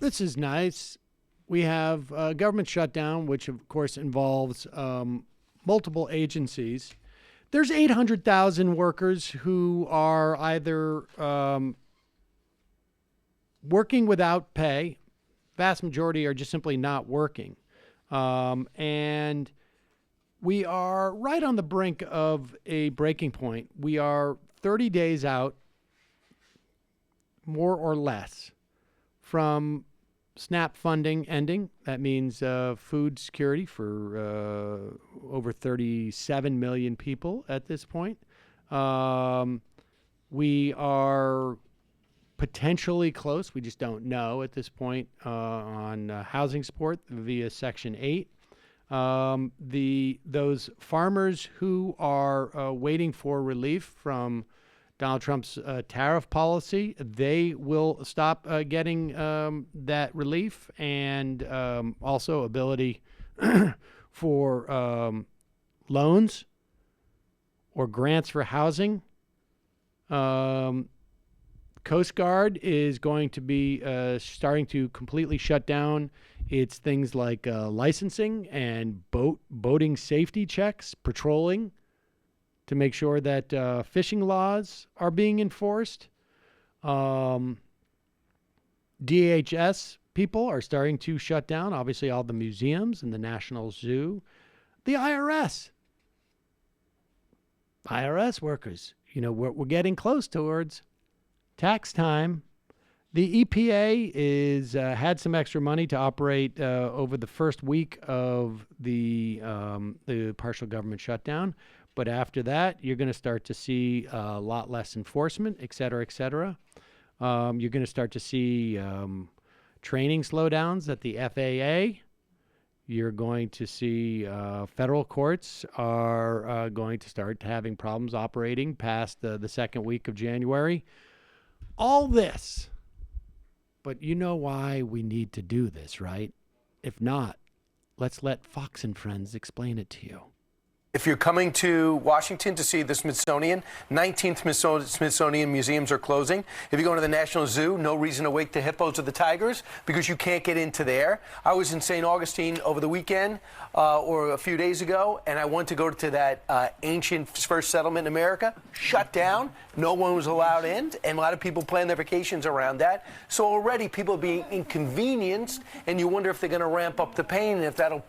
this is nice. We have a government shutdown, which of course involves multiple agencies. There's 800,000 workers who are either working without pay. Vast majority are just simply not working. And we are right on the brink of a breaking point. We are 30 days out, more or less, from SNAP funding ending. That means food security for over 37 million people at this point. We are potentially close, we just don't know at this point, on housing support via Section 8. Those farmers who are waiting for relief from Donald Trump's tariff policy, they will stop getting that relief, and also ability for loans or grants for housing. Coast Guard is going to be starting to completely shut down its things like licensing and boating safety checks, patrolling, to make sure that fishing laws are being enforced. DHS people are starting to shut down, obviously, all the museums and the National Zoo. The IRS workers, we're getting close towards tax time. The EPA is had some extra money to operate over the first week of the partial government shutdown. But after that, you're going to start to see a lot less enforcement, et cetera, et cetera. You're going to start to see training slowdowns at the FAA. You're going to see federal courts are going to start having problems operating past the second week of January. All this. But you know why we need to do this, right? If not, let's let Fox and Friends explain it to you. If you're coming to Washington to see the Smithsonian, 19th Smithsonian museums are closing. If you go to the National Zoo, no reason to wake the hippos or the tigers because you can't get into there. I was in St. Augustine over the weekend or a few days ago, and I went to go to that ancient first settlement in America, shut down. No one was allowed in, and a lot of people plan their vacations around that. So already people are being inconvenienced, and you wonder if they're going to ramp up the pain and if that'll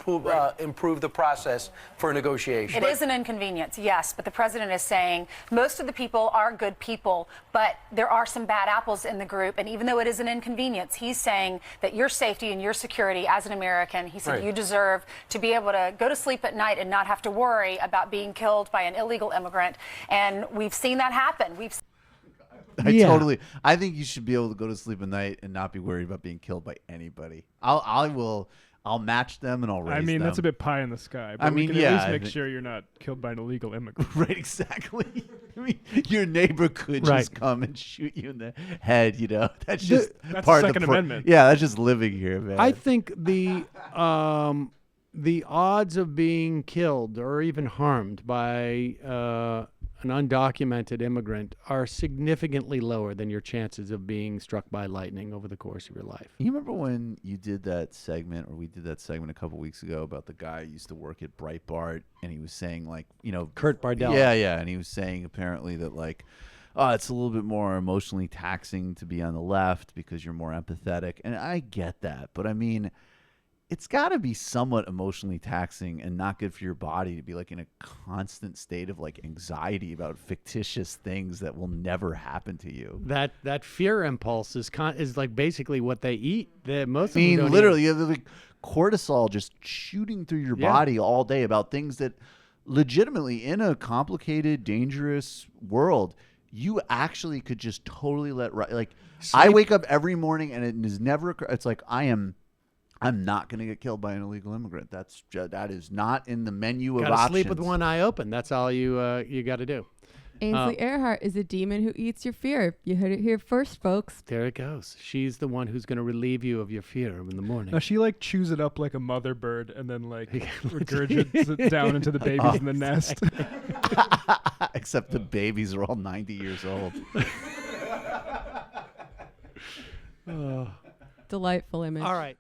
improve the process for negotiation. It is an inconvenience, yes, but the president is saying most of the people are good people, but there are some bad apples in the group, and even though it is an inconvenience, he's saying that your safety and your security as an American, he said you deserve to be able to go to sleep at night and not have to worry about being killed by an illegal immigrant, and we've seen that happen. I think you should be able to go to sleep at night and not be worried about being killed by anybody. I'll match them and I'll raise them. That's a bit pie in the sky. But we can at least make sure you're not killed by an illegal immigrant. Right, exactly. Your neighbor could just come and shoot you in the head, That's just part of the Second Amendment. Yeah, that's just living here, man. I think the odds of being killed or even harmed by an undocumented immigrant are significantly lower than your chances of being struck by lightning over the course of your life. You remember when you did that segment, or we did that segment a couple weeks ago about the guy who used to work at Breitbart, and he was saying, Kurt Bardell. Yeah, and he was saying apparently that, it's a little bit more emotionally taxing to be on the left because you're more empathetic, and I get that, but it's got to be somewhat emotionally taxing and not good for your body to be in a constant state of anxiety about fictitious things that will never happen to you. That fear impulse is basically what they eat. Most of them don't literally, you have cortisol just shooting through your body all day about things that legitimately, in a complicated, dangerous world, you actually could just totally let I wake up every morning and it is never. It's I'm not going to get killed by an illegal immigrant. That is not in the menu of options. Sleep with one eye open. That's all you got to do. Ainsley Earhart is a demon who eats your fear. You heard it here first, folks. There it goes. She's the one who's going to relieve you of your fear in the morning. Now she chews it up like a mother bird and then regurgitates it down into the babies in the nest. Except the babies are all 90 years old. delightful image. All right.